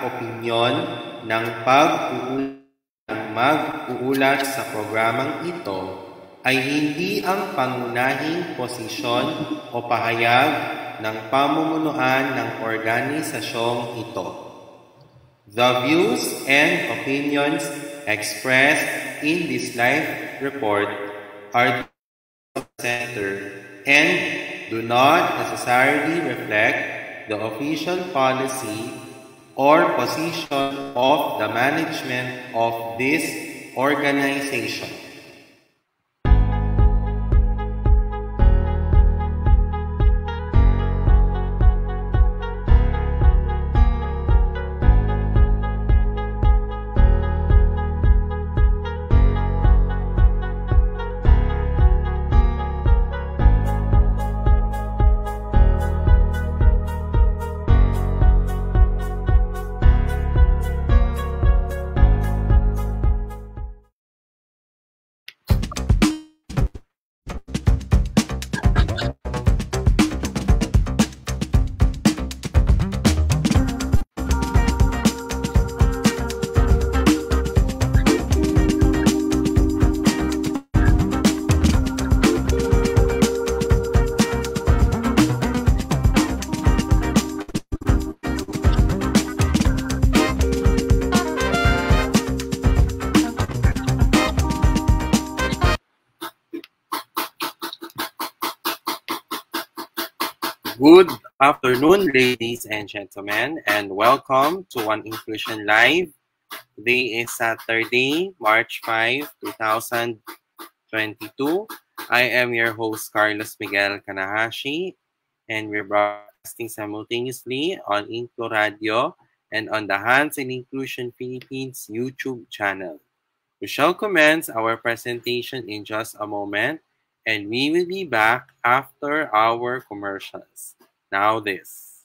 opinyon ng mag-uulat sa programang ito ay hindi ang pangunahing posisyon o pahayag ng pamumunuan ng organisasyong ito. The views and opinions expressed in this live report are center and do not necessarily reflect the official policy or position of the management of this organization. Good afternoon, ladies and gentlemen, and welcome to One Inclusion Live. Today is Saturday, March 5, 2022. I am your host, Carlos Miguel Kanahashi, and we're broadcasting simultaneously on InkluRadyo and on the Hands in Inclusion Philippines YouTube channel. We shall commence our presentation in just a moment, and we will be back after our commercials. Now this.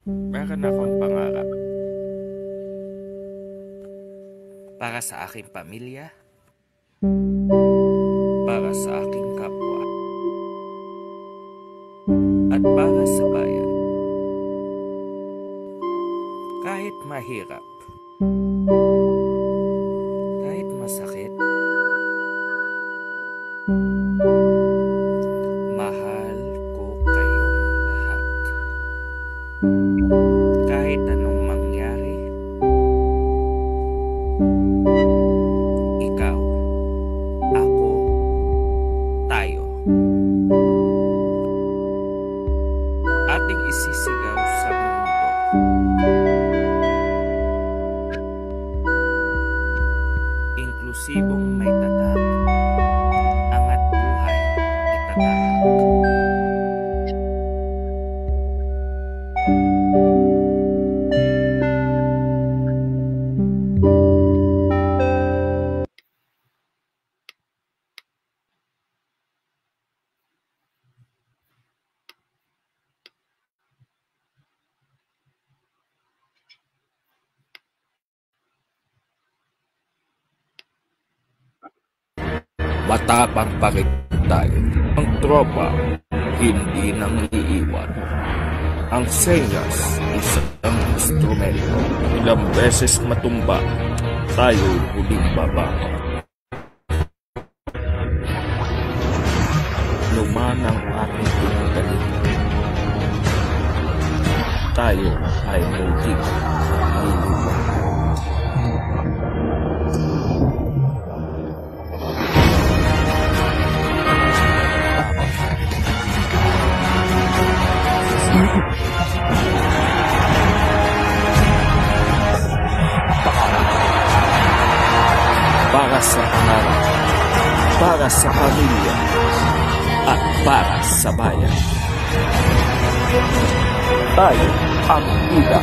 Meron akong pangarap para sa aking pamilya, para sa aking kapwa, at para sa bayan. Kahit mahirap, kahit masakit, mahal ko kayong lahat. Kahit anong mangyari, ikaw, ako, tayo. Ating isisigaw sa mundo. Inklusibong may tatag, angat buhay itatahak. Matapang pa rin tayo. Ang tropa, hindi nang iiwan. Ang senyas, isang instrumento. Ilang beses matumba, tayo huling baba. Luman ang ating pinagaling. Tayo ay muling lilibang. Para sa pangarap, para sa pamilya, at para sa bayan. Tayo ang ida.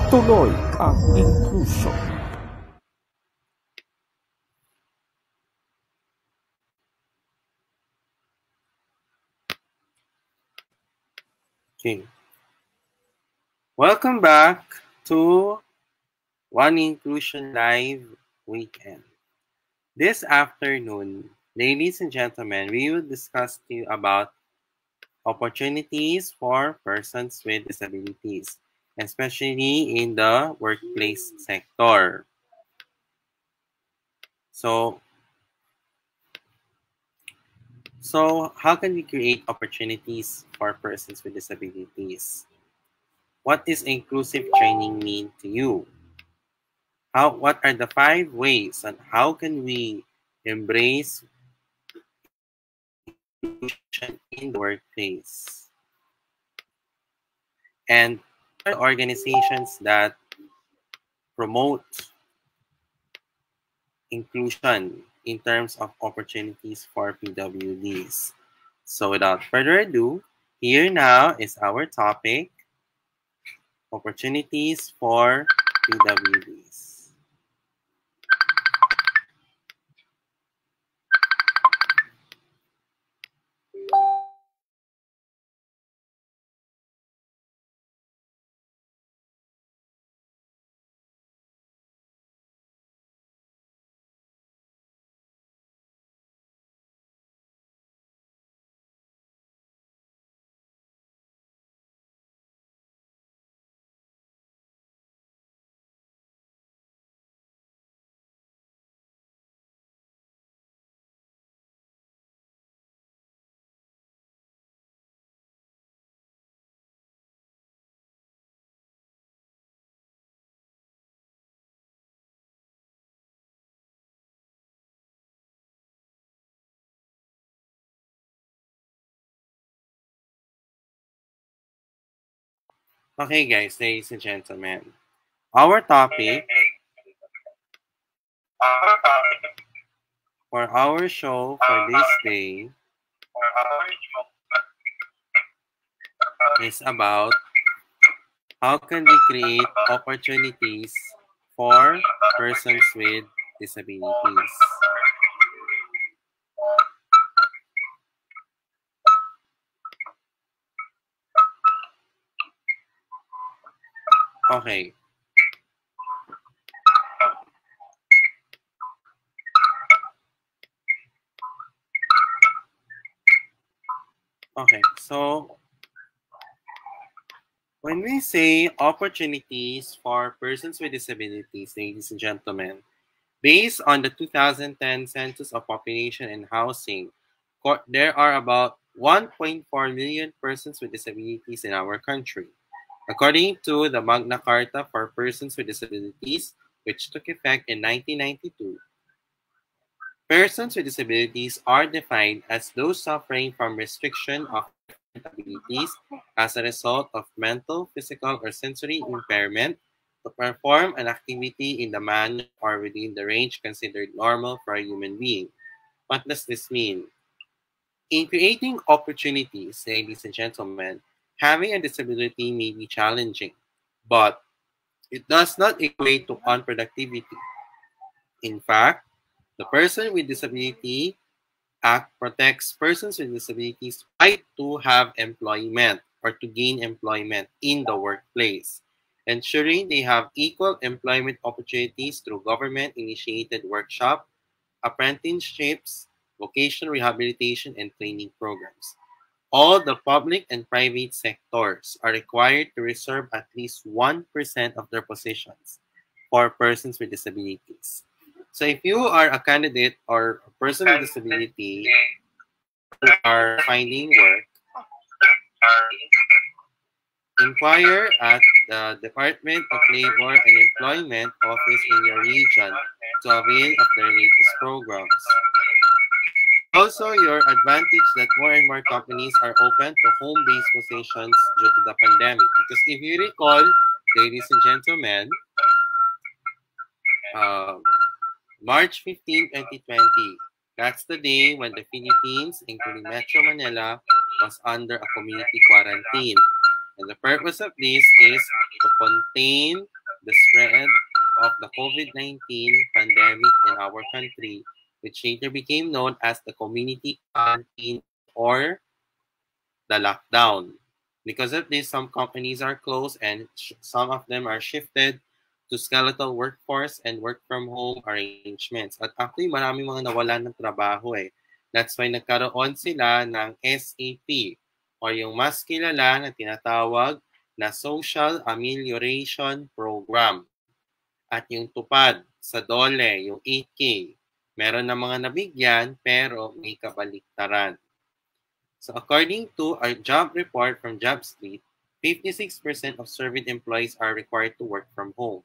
Tuloy ang inclusion. Okay. Welcome back to One Inclusion Live Weekend. This afternoon, ladies and gentlemen, we will discuss to you about opportunities for persons with disabilities, especially in the workplace sector. So how can we create opportunities for persons with disabilities? What does inclusive training mean to you? What are the 5 ways and how can we embrace inclusion in the workplace? And organizations that promote inclusion in terms of opportunities for PWDs. So without further ado, here now is our topic, opportunities for PWDs. Okay guys, ladies and gentlemen, our topic for our show for this day is about how can we create opportunities for persons with disabilities. Okay. Okay, so when we say opportunities for persons with disabilities, ladies and gentlemen, based on the 2010 Census of Population and Housing, there are about 1.4 million persons with disabilities in our country. According to the Magna Carta for Persons with Disabilities, which took effect in 1992, persons with disabilities are defined as those suffering from restriction of different abilities as a result of mental, physical, or sensory impairment to perform an activity in the manner or within the range considered normal for a human being. What does this mean? In creating opportunities, ladies and gentlemen, having a disability may be challenging, but it does not equate to unproductivity. In fact, the Person with Disability Act protects persons with disabilities' right to have employment or to gain employment in the workplace, ensuring they have equal employment opportunities through government-initiated workshop, apprenticeships, vocational rehabilitation, and training programs. All the public and private sectors are required to reserve at least 1% of their positions for persons with disabilities. So if you are a candidate or a person with disability who are finding work, inquire at the Department of Labor and Employment Office in your region to avail of their latest programs. Also, your advantage that more and more companies are open to home-based positions due to the pandemic. Because if you recall, ladies and gentlemen, uh, March 15, 2020, that's the day when the Philippines, including Metro Manila, was under a community quarantine. And the purpose of this is to contain the spread of the COVID-19 pandemic in our country, which later became known as the community quarantine or the lockdown. Because of this, some companies are closed and some of them are shifted to skeletal workforce and work from home arrangements. At actually, marami mga nawalan ng trabaho eh. That's why nagkaroon sila ng SAP o yung mas kilala na tinatawag na Social Amelioration Program. At yung tupad sa DOLE, yung 8K, meron na mga nabigyan pero may kabaliktaran. So according to our job report from JobStreet, 56% of surveyed employees are required to work from home.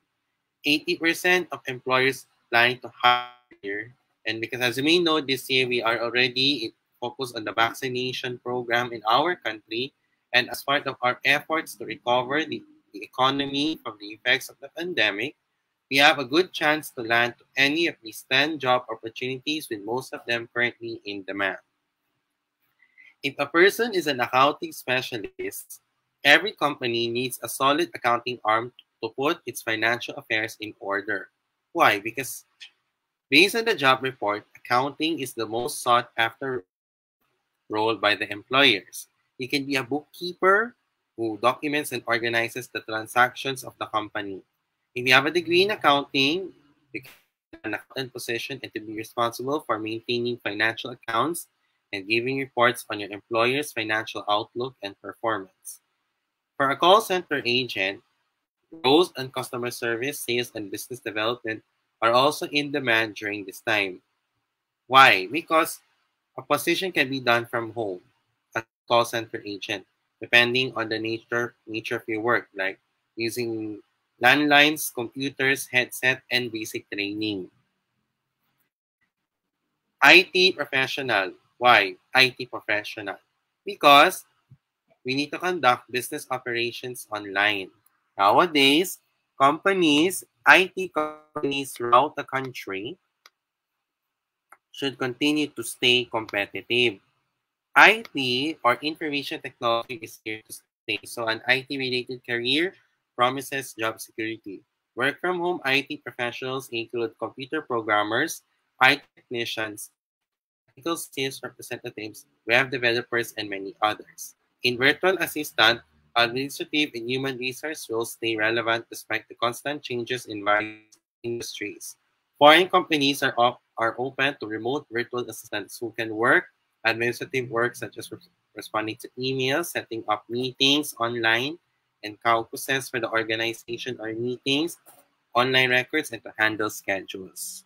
80% of employers planning to hire, and because as you may know, this year we are already focused on the vaccination program in our country, and as part of our efforts to recover the economy from the effects of the pandemic, we have a good chance to land any of these 10 job opportunities, with most of them currently in demand. If a person is an accounting specialist, every company needs a solid accounting arm to put its financial affairs in order. Why? Because based on the job report, accounting is the most sought after role by the employers. You can be a bookkeeper who documents and organizes the transactions of the company. If you have a degree in accounting, you can hold an accountant position and to be responsible for maintaining financial accounts and giving reports on your employer's financial outlook and performance. For a call center agent, roles on customer service, sales, and business development are also in demand during this time. Why? Because a position can be done from home as a call center agent, depending on the nature of your work, like using landlines, computers, headset, and basic training. IT professional. Why IT professional? Because we need to conduct business operations online. Nowadays, IT companies throughout the country should continue to stay competitive. IT, or information technology, is here to stay. So an IT-related career promises job security. Work from home IT professionals include computer programmers, IT technicians, technical sales representatives, web developers, and many others. In virtual assistant, administrative and human resource roles stay relevant despite the constant changes in various industries. Foreign companies are open to remote virtual assistants who can work administrative work such as responding to emails, setting up meetings online, and caucuses for the organization or meetings, online records, and to handle schedules.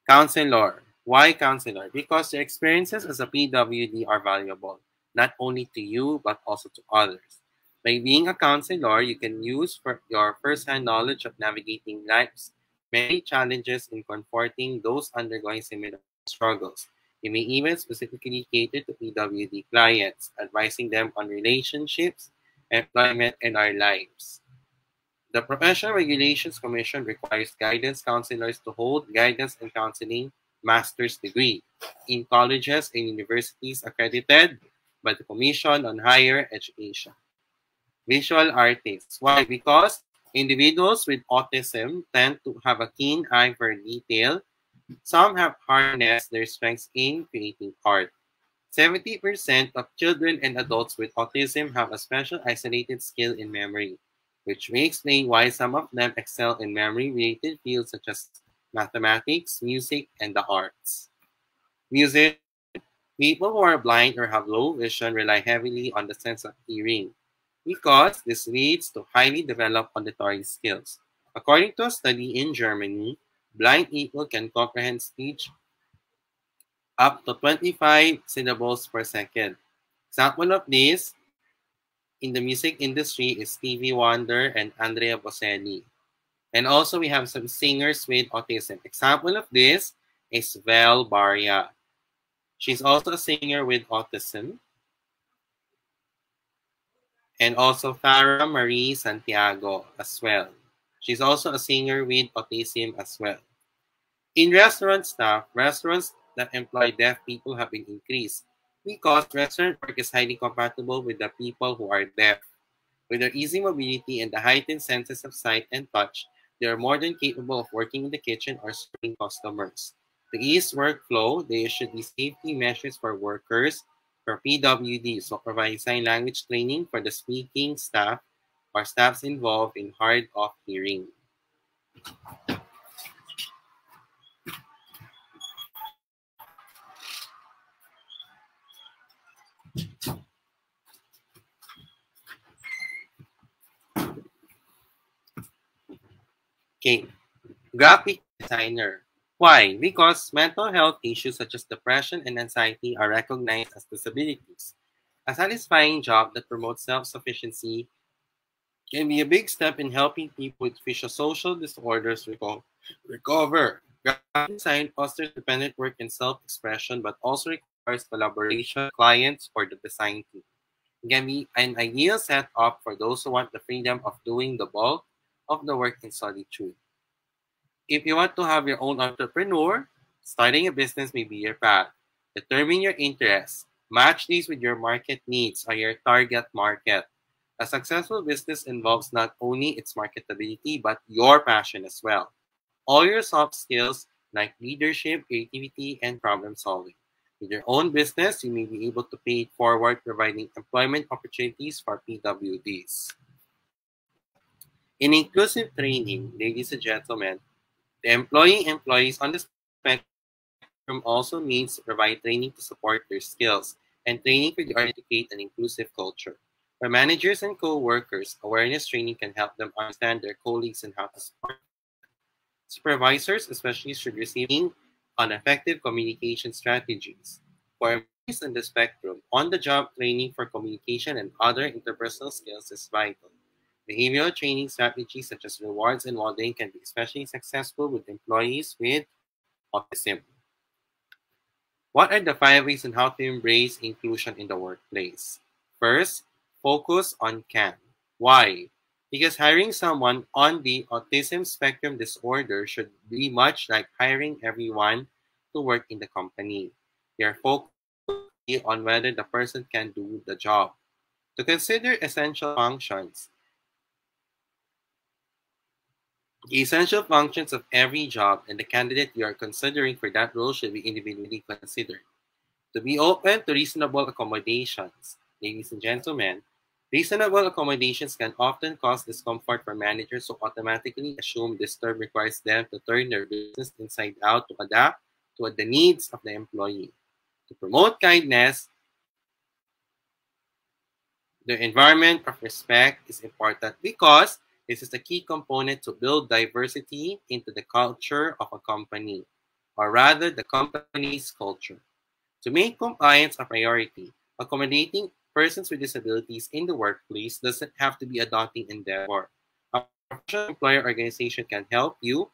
Counselor. Why counselor? Because your experiences as a PWD are valuable, not only to you, but also to others. By being a counselor, you can use your first-hand knowledge of navigating life's many challenges in comforting those undergoing similar struggles. You may even specifically cater to PWD clients, advising them on relationships, employment, and our lives. The Professional Regulations Commission requires guidance counselors to hold guidance and counseling master's degree in colleges and universities accredited by the Commission on Higher Education. Visual artists. Why? Because individuals with autism tend to have a keen eye for detail. Some have harnessed their strengths in creating art. 70% of children and adults with autism have a special isolated skill in memory, which may explain why some of them excel in memory-related fields such as mathematics, music, and the arts. Music. People who are blind or have low vision rely heavily on the sense of hearing because this leads to highly developed auditory skills. According to a study in Germany, blind people can comprehend speech up to 25 syllables per second. Example of this in the music industry is Stevie Wonder and Andrea Bocelli. And also we have some singers with autism. Example of this is Vel Barria. She's also a singer with autism. And also Farah Marie Santiago as well. She's also a singer with autism as well. In restaurant staff, restaurants that employ deaf people have been increased because restaurant work is highly compatible with the people who are deaf. With their easy mobility and the heightened senses of sight and touch, they are more than capable of working in the kitchen or serving customers. To ease workflow, there should be safety measures for workers, for PWDs, so provide sign language training for the speaking staff or staffs involved in hard of hearing. Okay, graphic designer. Why? Because mental health issues such as depression and anxiety are recognized as disabilities. A satisfying job that promotes self-sufficiency can be a big step in helping people with social disorders recover. Graphic design fosters independent work and self-expression, but also requires collaboration with clients or the design team. It can be an ideal setup for those who want the freedom of doing the bulk of the work in solitude. If you want to have your own entrepreneur, starting a business may be your path. Determine your interests. Match these with your market needs or your target market. A successful business involves not only its marketability but your passion as well. All your soft skills like leadership, creativity, and problem solving. With your own business, you may be able to pay it forward, providing employment opportunities for PWDs. In inclusive training, ladies and gentlemen, the employees on the spectrum also needs to provide training to support their skills and training for the organization to create an inclusive culture. For managers and co-workers, awareness training can help them understand their colleagues and how to support them. Supervisors especially should receive training on effective communication strategies. For employees on the spectrum, on-the-job training for communication and other interpersonal skills is vital. Behavioral training strategies such as rewards and well-being can be especially successful with employees with autism. What are the 5 ways on how to embrace inclusion in the workplace? First, focus on CAN. Why? Because hiring someone on the autism spectrum disorder should be much like hiring everyone to work in the company. Your focus should be on whether the person can do the job. To consider essential functions, the essential functions of every job and the candidate you are considering for that role should be individually considered. To be open to reasonable accommodations. Ladies and gentlemen, reasonable accommodations can often cause discomfort for managers who automatically assume this term requires them to turn their business inside out to adapt to the needs of the employee. To promote kindness, the environment of respect is important because this is the key component to build diversity into the culture of a company, or rather the company's culture. To make compliance a priority, accommodating persons with disabilities in the workplace doesn't have to be a daunting endeavor. A professional employer organization can help you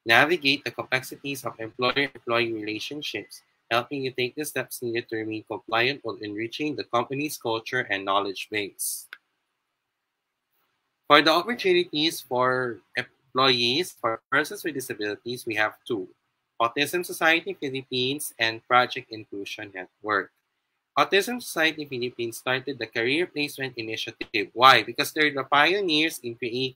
navigate the complexities of employer-employee relationships, helping you take the steps needed to remain compliant while enriching the company's culture and knowledge base. For the opportunities for employees, for persons with disabilities, we have two: Autism Society Philippines and Project Inclusion Network. Autism Society Philippines started the Career Placement Initiative. Why? Because they're the pioneers in creating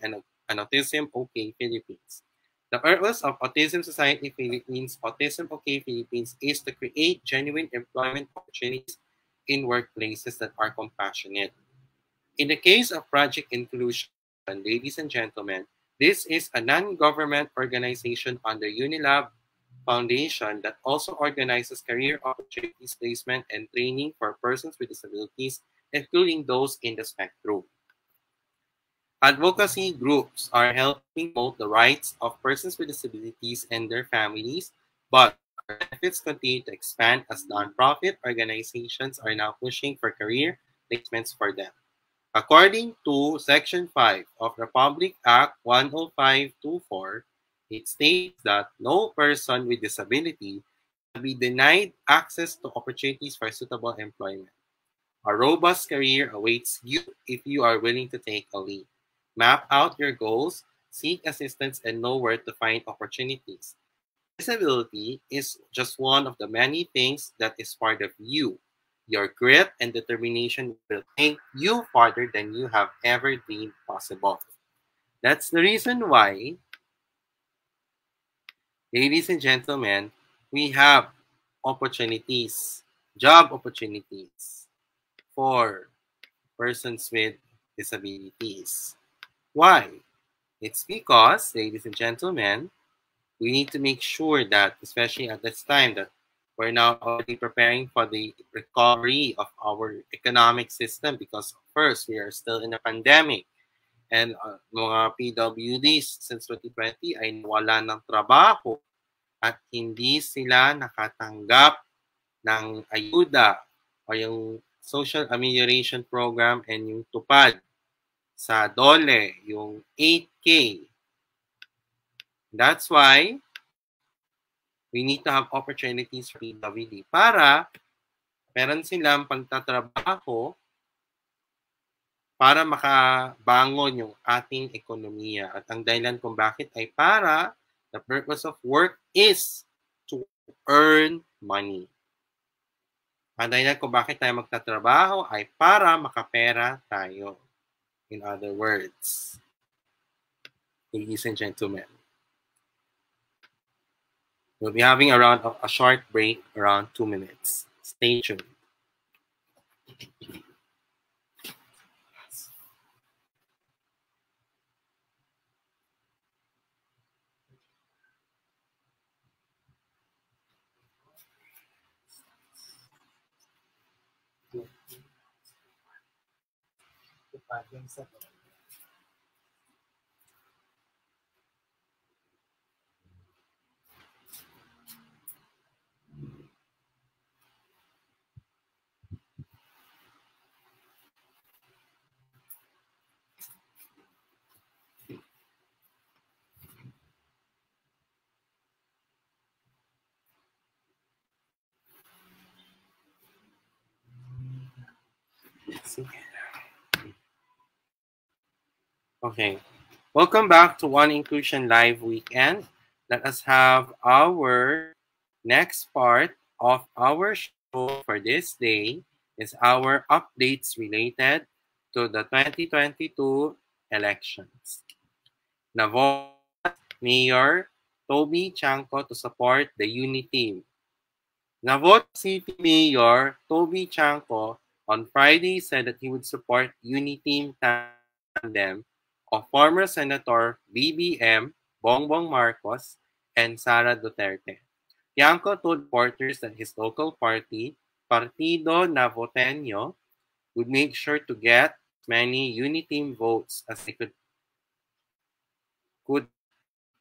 an Autism OK Philippines. The purpose of Autism Society Philippines, Autism OK Philippines, is to create genuine employment opportunities in workplaces that are compassionate. In the case of Project Inclusion, ladies and gentlemen, this is a non-government organization under Unilab Foundation that also organizes career opportunities placement and training for persons with disabilities, including those in the spectrum. Advocacy groups are helping promote the rights of persons with disabilities and their families, but benefits continue to expand as nonprofit organizations are now pushing for career placements for them. According to Section 5 of Republic Act 10524, it states that no person with disability shall be denied access to opportunities for suitable employment. A robust career awaits you if you are willing to take a leap. Map out your goals, seek assistance, and know where to find opportunities. Disability is just one of the many things that is part of you. Your grit and determination will take you farther than you have ever dreamed possible. That's the reason why, ladies and gentlemen, we have opportunities, job opportunities for persons with disabilities. Why? It's because, ladies and gentlemen, we need to make sure that, especially at this time, that we're now already preparing for the recovery of our economic system because first, we are still in a pandemic and mga PWDs since 2020 ay nawala ng trabaho at hindi sila nakatanggap ng ayuda o yung social amelioration program and yung tupad sa DOLE, yung 8K. That's why we need to have opportunities for PWD para meron silang pagtatrabaho para makabangon yung ating ekonomiya. At ang dahilan kung bakit ay para the purpose of work is to earn money. Ang dahilan kung bakit tayo magtatrabaho ay para makapera tayo. In other words, ladies and gentlemen, we'll be having around a short break, around 2 minutes. Stay tuned. Okay. Welcome back to One Inclusion Live Weekend. Let us have our next part of our show for this day is our updates related to the 2022 elections. Navotas Mayor Toby Chanco to support the UNI team. Navotas City Mayor Toby Chanco on Friday said that he would support UNI team tandem of former Senator BBM Bongbong Marcos and Sara Duterte. Yanko told reporters that his local party, Partido Navoteño, would make sure to get as many UNI-team votes as they could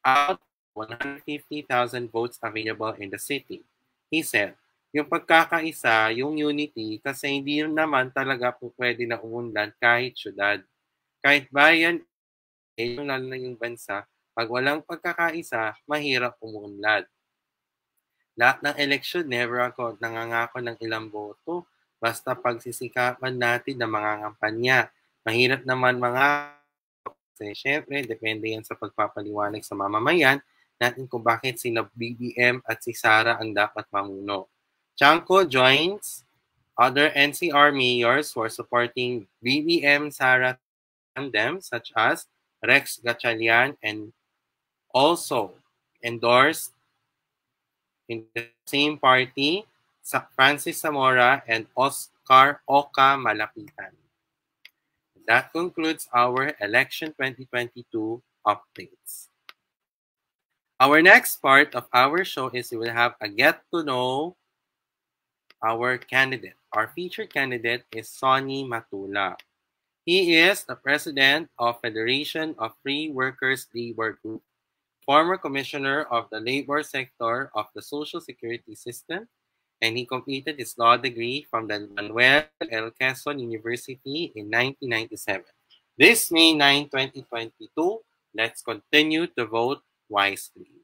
out 150,000 votes available in the city. He said, yung pagkakaisa, yung unity, kasi hindi naman talaga po pwede na umunlad kahit syudad. Kahit bayan, yung lalo na yung bansa, pag walang pagkakaisa, mahirap umunlad. Lahat ng eleksyon, never ako nangangako ng ilang boto. Basta pagsisikapan natin ng mga kampanya. Mahirap naman mga kasi syempre, depende yan sa pagpapaliwanag sa mamamayan natin kung bakit sina BBM at si Sara ang dapat mamuno. Chanco joins other NCR mayors who are supporting BBM Sara tandem such as Rex Gatchalian and also endorsed in the same party Francis Zamora and Oscar Oka Malapitan. That concludes our election 2022 updates. Our next part of our show is we will have a get to know our candidate. Our featured candidate is Sonny Matula. He is the president of Federation of Free Workers Labor Group, former commissioner of the labor sector of the Social Security System, and he completed his law degree from the Manuel L. Quezon University in 1997. This May 9, 2022, let's continue to vote wisely.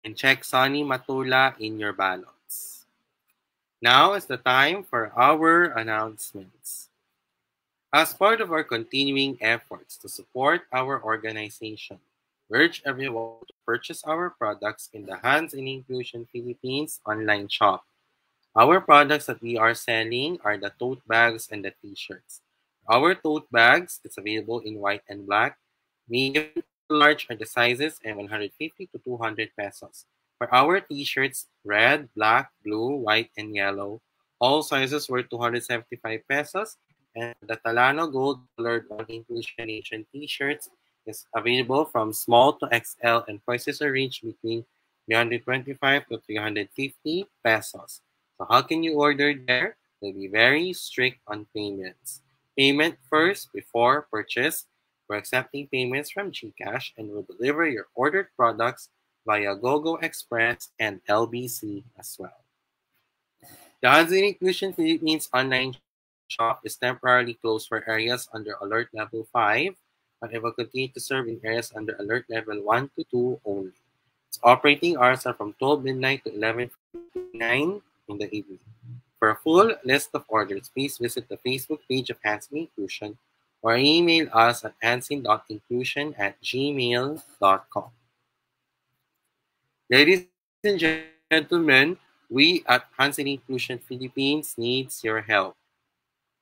And check Sonny Matula in your ballots. Now is the time for our announcements. As part of our continuing efforts to support our organization, we urge everyone to purchase our products in the HNI Inclusion Philippines online shop. Our products that we are selling are the tote bags and the t-shirts. Our tote bags, it's available in white and black. Medium to large are the sizes and 150 to 200 pesos. For our t-shirts, red, black, blue, white, and yellow, all sizes were 275 pesos. And the Talano Gold Colored One Inclusion Nation t-shirts is available from small to XL and prices are ranged between 325 to 350 pesos. So how can you order there? They'll be very strict on payments. Payment first before purchase. We're accepting payments from GCash and will deliver your ordered products via GoGo Express and LBC as well. The HNI Inclusion Philippines online shop is temporarily closed for areas under Alert Level 5, but it will continue to serve in areas under Alert Level 1 to 2 only. Its operating hours are from 12 midnight to 11:59 in the evening. For a full list of orders, please visit the Facebook page of Hansen Inclusion or email us at hansen.inclusion@gmail.com. Ladies and gentlemen, we at Hansen Inclusion Philippines needs your help.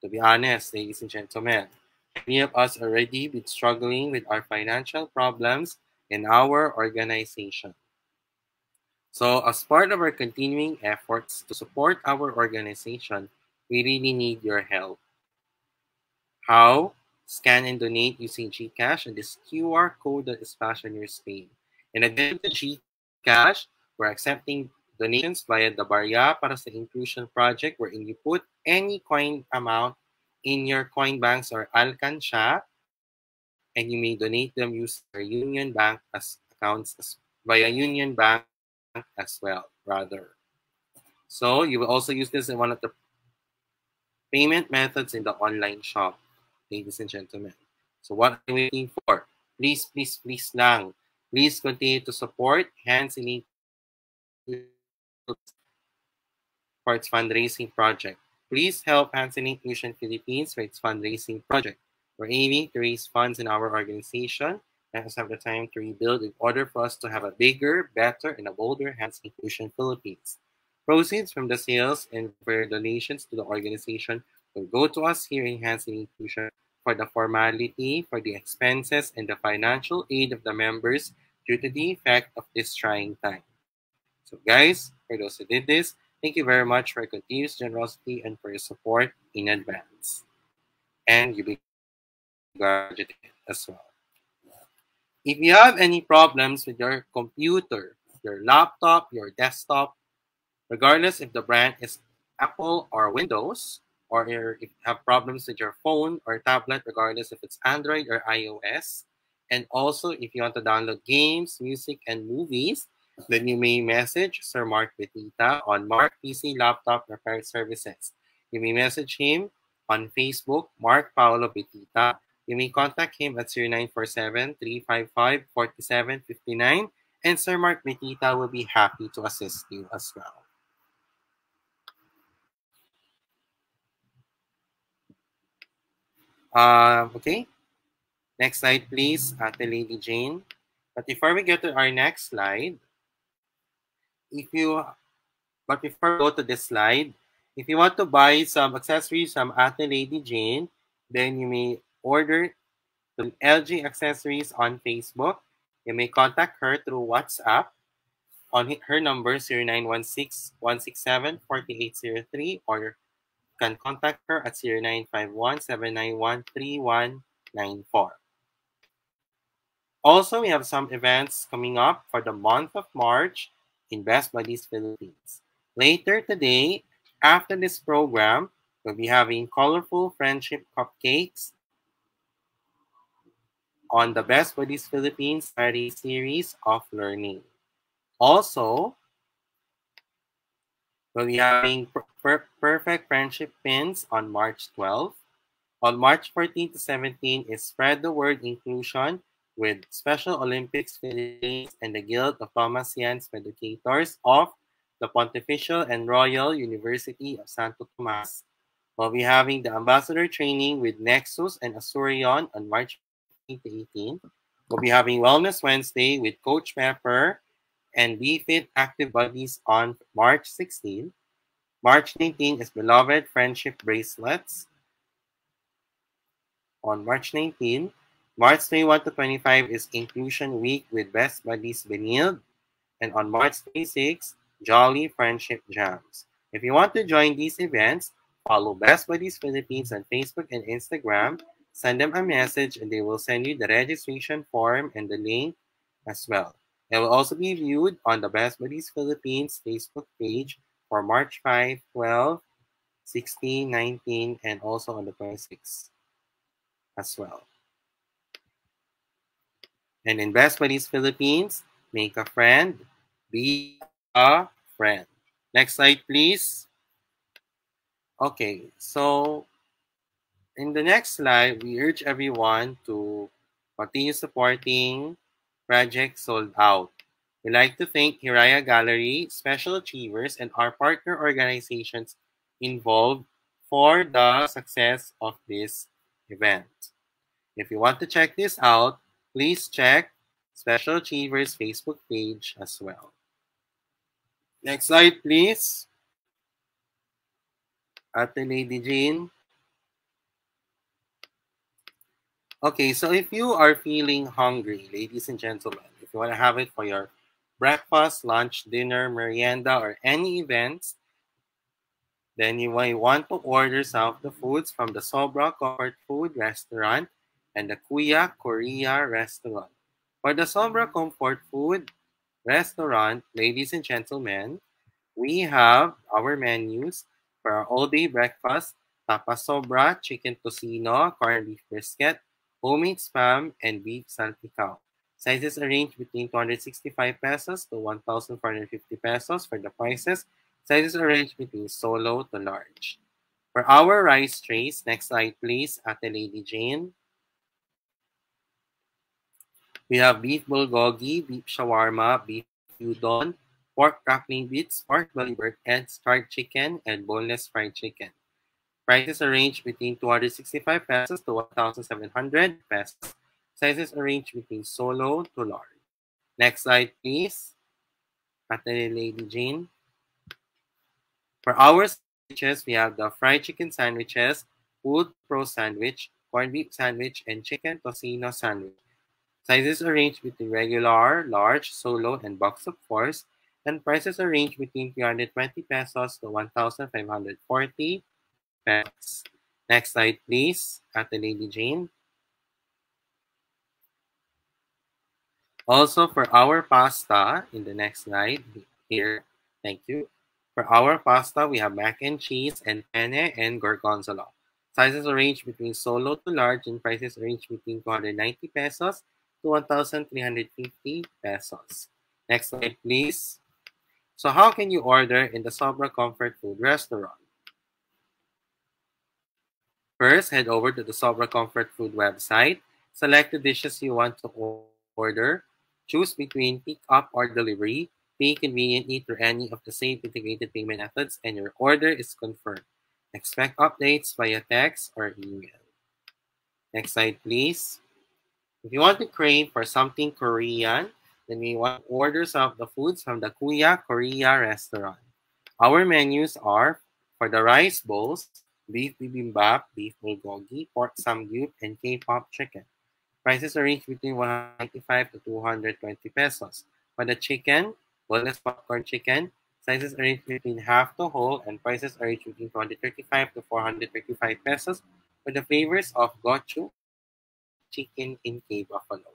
To be honest, ladies and gentlemen, many of us already been struggling with our financial problems in our organization. So as part of our continuing efforts to support our organization, we really need your help. How? Scan and donate using GCash and this QR code that is flashed on your screen. In addition to GCash, we're accepting donations via the Barya para sa Inclusion Project wherein you put any coin amount in your coin banks or alcansya and you may donate them using your Union Bank as accounts via Union Bank as well, rather. So you will also use this in one of the payment methods in the online shop, ladies and gentlemen. So what are you waiting for? Please, please, please lang. Please continue to support Hands in Inclusion for its fundraising project. Please help Hands in Inclusion Philippines for its fundraising project. We're aiming to raise funds in our organization and have the time to rebuild in order for us to have a bigger, better, and a bolder Hands Inclusion Philippines. Proceeds from the sales and for donations to the organization will go to us here in Hands Inclusion for the formality, for the expenses, and the financial aid of the members due to the effect of this trying time. So guys, for those who did this, thank you very much for your continuous generosity and for your support in advance. And you be graduated as well. If you have any problems with your computer, your laptop, your desktop, regardless if the brand is Apple or Windows, or if you have problems with your phone or tablet, regardless if it's Android or iOS, and also if you want to download games, music, and movies, then you may message Sir Mark Betita on Mark PC Laptop Repair Services. You may message him on Facebook, Mark Paolo Betita. You may contact him at 0947-355-4759, and Sir Mark Betita will be happy to assist you as well. Okay, next slide, please, Ate Lady Jane. But before we get to our next slide, before we go to this slide, if you want to buy some accessories from Ate Lady Jane, then you may order the LG Accessories on Facebook. You may contact her through WhatsApp on her number 0916-167-4803, or you can contact her at 0951-791-3194. Also, we have some events coming up for the month of March in Best Buddies Philippines. Later today, after this program, we'll be having colorful friendship cupcakes on the Best Buddies Philippines Saturday series of learning. Also, we'll be having perfect friendship pins on March 12th. On March 14 to 17 is Spread the Word Inclusion with Special Olympics Philippines and the Guild of Thomasians Educators of the Pontifical and Royal University of Santo Tomas. We'll be having the Ambassador Training with Nexus and Asurion on March 15 to 18. We'll be having Wellness Wednesday with Coach Pepper and Be Fit Active Buddies on March 16. March 19 is Beloved Friendship Bracelets on March 19. March 21 to 25 is Inclusion Week with Best Buddies Benilde. And on March 26, Jolly Friendship Jams. If you want to join these events, follow Best Buddies Philippines on Facebook and Instagram. Send them a message and they will send you the registration form and the link as well. It will also be viewed on the Best Buddies Philippines Facebook page for March 5, 12, 16, 19, and also on the 26th as well. And in Best Buddies Philippines, make a friend, be a friend. Next slide, please. Okay, so in the next slide, we urge everyone to continue supporting Project Sold Out. We'd like to thank Hiraya Gallery, Special Achievers, and our partner organizations involved for the success of this event. If you want to check this out, please check Special Achievers Facebook page as well. Next slide, please. Ate Lady Jean. Okay, so if you are feeling hungry, ladies and gentlemen, if you want to have it for your breakfast, lunch, dinner, merienda, or any events, then you might want to order some of the foods from the Sobra Comfort Food Restaurant and the Kuya Korea Restaurant. For the Sobra Comfort Food Restaurant, ladies and gentlemen, we have our menus for our all-day breakfast: Tapa Sobra, Chicken Tocino, Corned Beef Brisket, Homemade Spam, and Beef Salpicao. Sizes range between 265 pesos to 1,450 pesos for the prices. Sizes range between solo to large. For our rice trays, next slide please, Ate Lady Jane. We have beef bulgogi, beef shawarma, beef udon, pork crackling bits, pork belly bird eggs, fried chicken, and boneless fried chicken. Prices range between 265 pesos to 1,700 pesos. Sizes range between solo to large. Next slide, please. Ate Lady Jane. For our sandwiches, we have the fried chicken sandwiches, Food Pro sandwich, corned beef sandwich, and chicken tocino sandwich. Sizes range between regular, large, solo, and box of 4s, and prices range between 320 pesos to 1,540 pesos. Next slide, please, Ate Lady Jane. Also, for our pasta, in the next slide here, thank you. For our pasta, we have mac and cheese and penne and gorgonzola. Sizes range between solo to large, and prices range between 290 pesos to 1,350 pesos. Next slide, please. So how can you order in the Sobra Comfort Food Restaurant? First, head over to the Sobra Comfort Food website. Select the dishes you want to order. Choose between pick up or delivery. Pay conveniently through any of the same integrated payment methods, and your order is confirmed. Expect updates via text or email. Next slide, please. If you want to crave for something Korean, then you want to order some of the foods from the Kuya Korea Restaurant. Our menus are, for the rice bowls, beef bibimbap, beef bulgogi, pork samgyup, and K-pop chicken. Prices range between 195 to 220 pesos. For the chicken, boneless popcorn chicken, sizes range between half to whole, and prices range between 235 to 435 pesos. For the flavors of gochu, chicken in K Buffalo.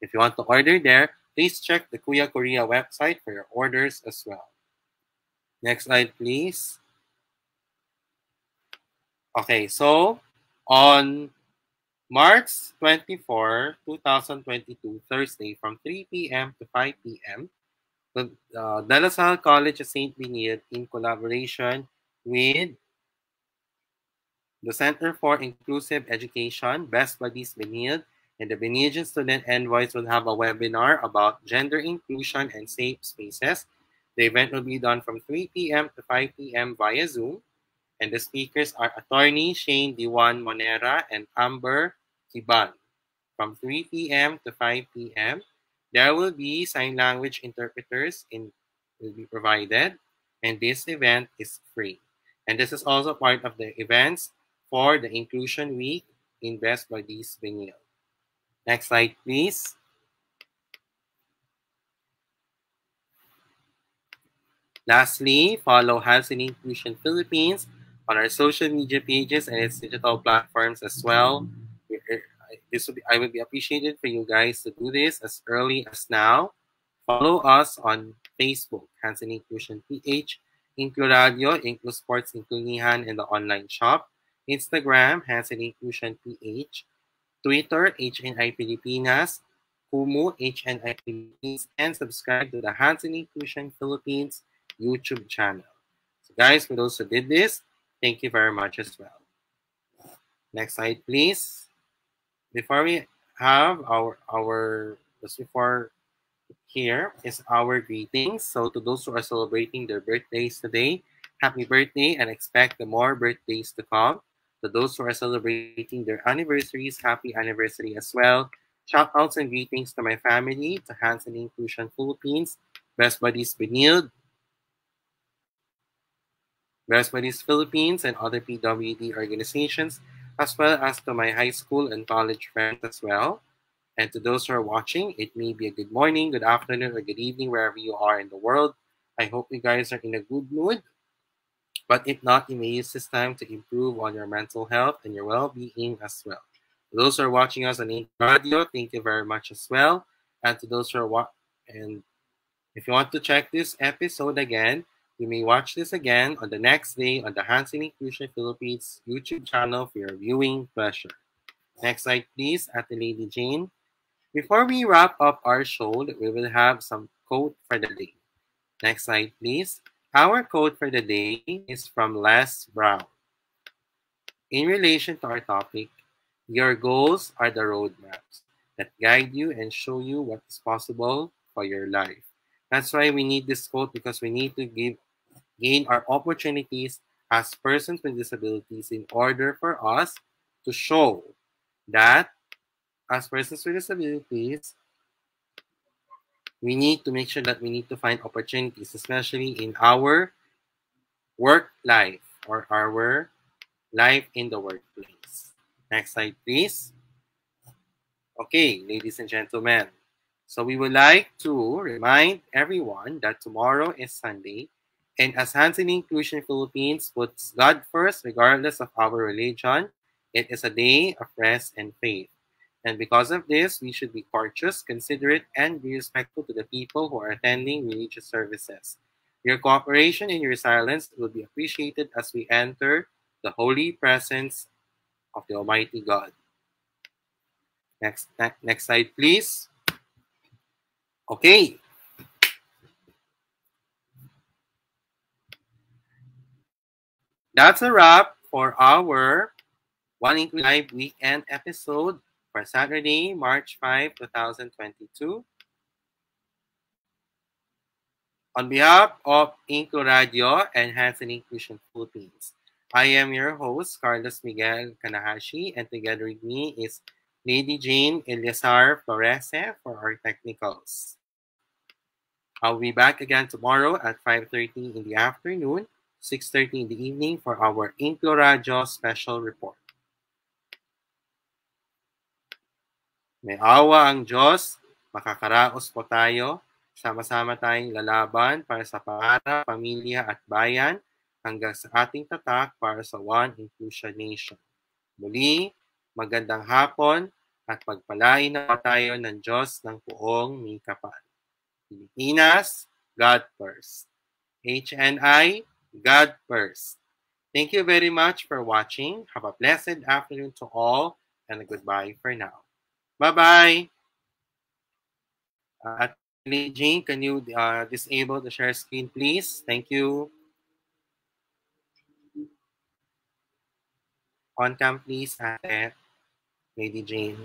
If you want to order there, please check the Kuya Korea website for your orders as well. Next slide, please. Okay, so on March 24, 2022, Thursday, from 3 p.m. to 5 p.m., the De La Salle College of St. Benilde, in collaboration with the Center for Inclusive Education, Best Buddies Benilde, and the Benilde Student Envoys will have a webinar about gender inclusion and safe spaces. The event will be done from 3 p.m. to 5 p.m. via Zoom, and the speakers are Attorney Shane Diwan Monera and Amber Kiban. From 3 p.m. to 5 p.m., there will be sign language interpreters will be provided, and this event is free. And this is also part of the events for the Inclusion Week in Best Buddies Benilde. Next slide, please. Lastly, follow HNI Inclusion Philippines on our social media pages and its digital platforms as well. I would be appreciated for you guys to do this as early as now. Follow us on Facebook, HNI Inclusion PH, InkluRadyo, InkluSports, InkluNihan, and the online shop. Instagram, HNI Inclusion PH. Twitter, HNI Pilipinas. Kumu, HNI Philippines. And subscribe to the HNI Inclusion Philippines YouTube channel. So guys, for those who did this, thank you very much as well. Next slide, please. Before we have just before here is our greetings. So to those who are celebrating their birthdays today, Happy birthday and expect the more birthdays to come. To those who are celebrating their anniversaries, happy anniversary as well. Shout outs and greetings to my family, to Hands and Inclusion Philippines, Best Buddies Benilde, Best Buddies Philippines, and other PWD organizations, as well as to my high school and college friends as well. And to those who are watching, it may be a good morning, good afternoon, or good evening, wherever you are in the world. I hope you guys are in a good mood. But if not, you may use this time to improve on your mental health and your well-being as well. To those who are watching us on radio, thank you very much as well. And to those who are and if you want to check this episode again, you may watch this again on the next day on the Hands in Inclusion Philippines YouTube channel for your viewing pleasure. Next slide, please, at the Lady Jane. Before we wrap up our show, we will have some quote for the day. Next slide, please. Our quote for the day is from Les Brown. In relation to our topic, your goals are the roadmaps that guide you and show you what is possible for your life. That's why we need this quote, because we need to gain our opportunities as persons with disabilities in order for us to show that as persons with disabilities, we need to make sure that we need to find opportunities, especially in our work life or our life in the workplace. Next slide, please. Okay, ladies and gentlemen. So we would like to remind everyone that tomorrow is Sunday, and as Hands in Inclusion Philippines puts God first regardless of our religion, it is a day of rest and faith. And because of this, we should be courteous, considerate, and be respectful to the people who are attending religious services. Your cooperation and your silence will be appreciated as we enter the holy presence of the Almighty God. Next slide, please. Okay. That's a wrap for our One Inclusion Live Weekend episode for Saturday, March 5, 2022. On behalf of InkluRadyo and Hands in Inclusion Philippines, I am your host, Carlos Miguel Kanahashi, and together with me is Lady Jane Eliazar Flores for our technicals. I'll be back again tomorrow at 5:30 in the afternoon, 6:30 in the evening for our InkluRadyo special report. May awa ang Diyos, makakaraos po tayo. Sama-sama tayong lalaban para sa pangarap, pamilya at bayan hanggang sa ating tatak para sa One Inclusion Nation. Muli, magandang hapon at pagpalain na tayo ng Diyos ng buong may kapal. Pilipinas, God first. HNI, God first. Thank you very much for watching. Have a blessed afternoon to all and a goodbye for now. Bye-bye. At Jane, can you disable the share screen, please? Thank you. On cam, please, Ate Lady Jane.